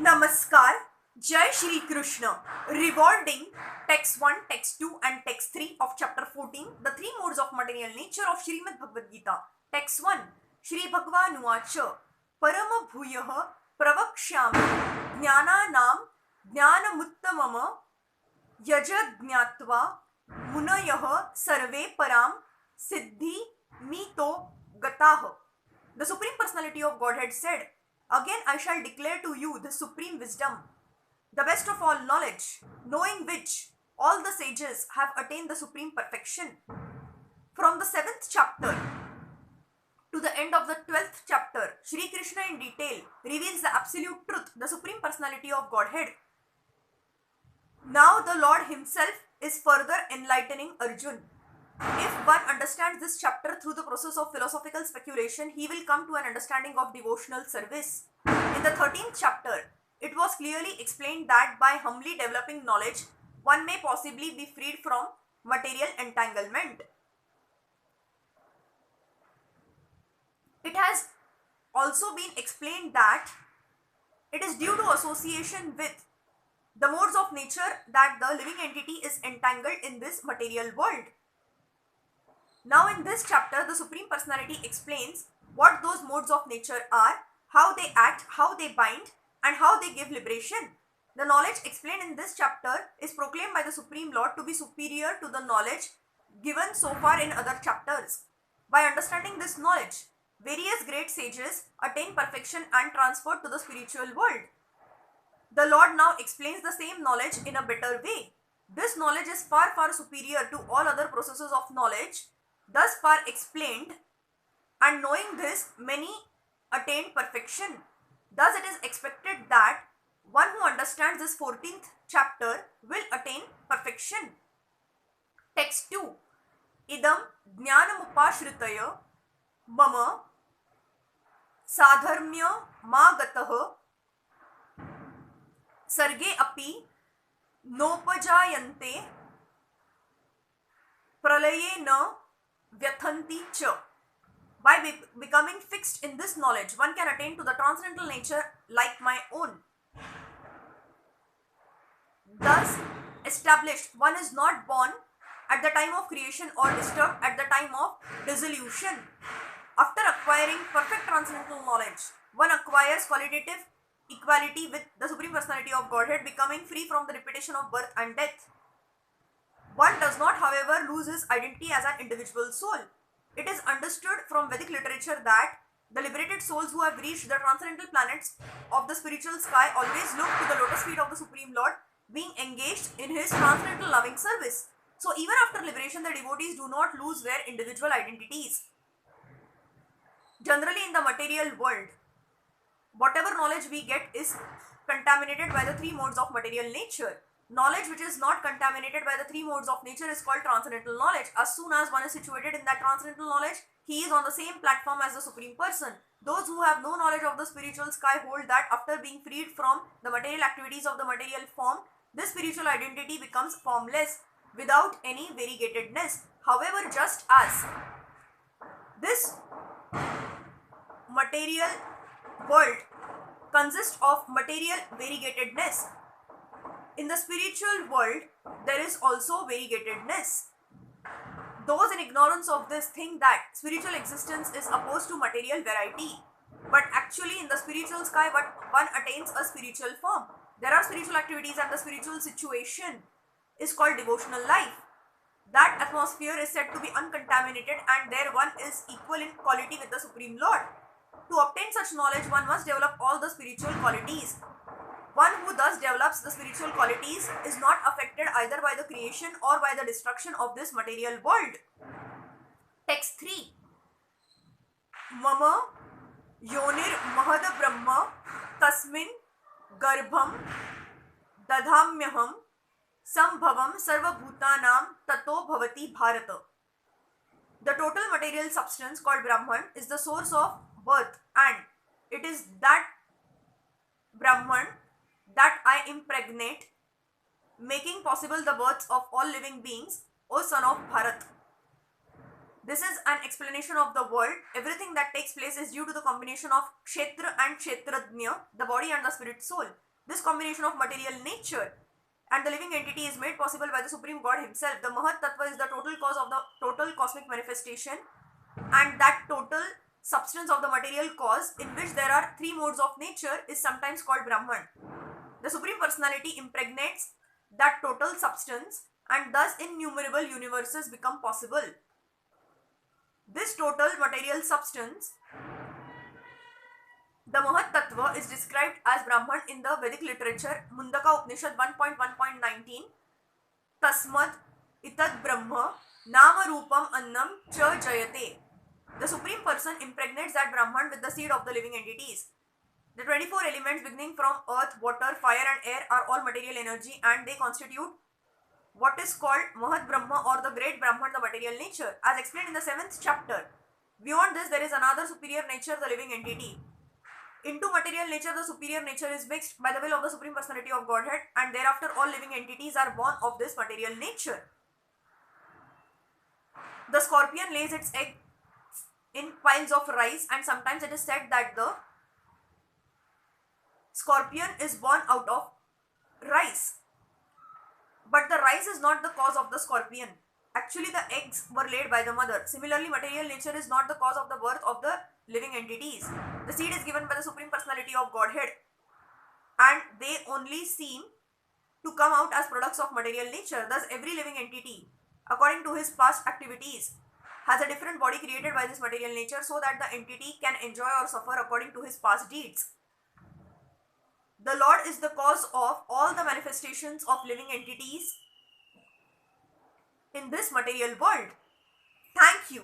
Namaskar, Jai Shri Krishna. Rewarding text 1, text 2 and text 3 of chapter 14, the three modes of material nature of Srimad Bhagavad Gita. Text 1, Shri Bhagavanuvacha Parama Bhuyah Pravakshami Jnananam Jnanamuttamam Yajajñatva Munayah Sarve Param Siddhi Mito Gatah. The Supreme Personality of Godhead said, "Again I shall declare to you the supreme wisdom, the best of all knowledge, knowing which all the sages have attained the supreme perfection." From the 7th chapter to the end of the 12th chapter, Shri Krishna in detail reveals the absolute truth, the Supreme Personality of Godhead. Now the Lord himself is further enlightening Arjun. If one understands this chapter through the process of philosophical speculation, he will come to an understanding of devotional service. In the 13th chapter, it was clearly explained that by humbly developing knowledge, one may possibly be freed from material entanglement. It has also been explained that it is due to association with the modes of nature that the living entity is entangled in this material world. Now in this chapter, the Supreme Personality explains what those modes of nature are, how they act, how they bind, and how they give liberation. The knowledge explained in this chapter is proclaimed by the Supreme Lord to be superior to the knowledge given so far in other chapters. By understanding this knowledge, various great sages attain perfection and transfer to the spiritual world. The Lord now explains the same knowledge in a better way. This knowledge is far, far superior to all other processes of knowledge, thus far explained, and knowing this, many attain perfection. Thus it is expected that one who understands this 14th chapter will attain perfection. Text 2. Idam jnanamupashritaya mama sadharmya ma gatah sarge api nopajayante pralaye na vyathanti cha. By becoming fixed in this knowledge, one can attain to the transcendental nature like my own. Thus established, one is not born at the time of creation or disturbed at the time of dissolution. After acquiring perfect transcendental knowledge, one acquires qualitative equality with the Supreme Personality of Godhead, becoming free from the repetition of birth and death. One does not, however, lose his identity as an individual soul. It is understood from Vedic literature that the liberated souls who have reached the transcendental planets of the spiritual sky always look to the lotus feet of the Supreme Lord, being engaged in his transcendental loving service. So even after liberation, the devotees do not lose their individual identities. Generally in the material world, whatever knowledge we get is contaminated by the three modes of material nature. Knowledge which is not contaminated by the three modes of nature is called transcendental knowledge. As soon as one is situated in that transcendental knowledge, he is on the same platform as the Supreme Person. Those who have no knowledge of the spiritual sky hold that after being freed from the material activities of the material form, this spiritual identity becomes formless without any variegatedness. However, just as this material world consists of material variegatedness, in the spiritual world there is also variegatedness. Those in ignorance of this think that spiritual existence is opposed to material variety, but actually in the spiritual sky one attains a spiritual form. There are spiritual activities and the spiritual situation is called devotional life. That atmosphere is said to be uncontaminated and there one is equal in quality with the Supreme Lord. To obtain such knowledge, one must develop all the spiritual qualities. One who thus develops the spiritual qualities is not affected either by the creation or by the destruction of this material world. Text 3. Mama yonir mahad brahma tasmin garbham dadhamyaham sambhavam sarvabhutanam tato bhavati bharata. The total material substance called Brahman is the source of birth, and it is that Brahman that I impregnate, making possible the births of all living beings, O son of Bharat. This is an explanation of the world. Everything that takes place is due to the combination of Kshetra and Kshetrajna, the body and the spirit soul. This combination of material nature and the living entity is made possible by the Supreme God himself. The Mahat Tattva is the total cause of the total cosmic manifestation, and that total substance of the material cause, in which there are three modes of nature, is sometimes called Brahman. The Supreme Personality impregnates that total substance, and thus innumerable universes become possible. This total material substance, the Mahat Tattva, is described as Brahman in the Vedic literature. Mundaka Upanishad 1.1.19. Tasmad Itad Brahma Nama Rupam Annam Cha Jayate. The Supreme Person impregnates that Brahman with the seed of the living entities. The 24 elements beginning from earth, water, fire and air are all material energy, and they constitute what is called Mahat Brahma, or the great Brahman, the material nature, as explained in the 7th chapter. Beyond this, there is another superior nature, the living entity. Into material nature, the superior nature is mixed by the will of the Supreme Personality of Godhead, and thereafter all living entities are born of this material nature. The scorpion lays its egg in piles of rice, and sometimes it is said that the scorpion is born out of rice. But the rice is not the cause of the scorpion. Actually, the eggs were laid by the mother. Similarly, material nature is not the cause of the birth of the living entities. The seed is given by the Supreme Personality of Godhead, and they only seem to come out as products of material nature. Thus, every living entity, according to his past activities, has a different body created by this material nature, so that the entity can enjoy or suffer according to his past deeds. The Lord is the cause of all the manifestations of living entities in this material world. Thank you.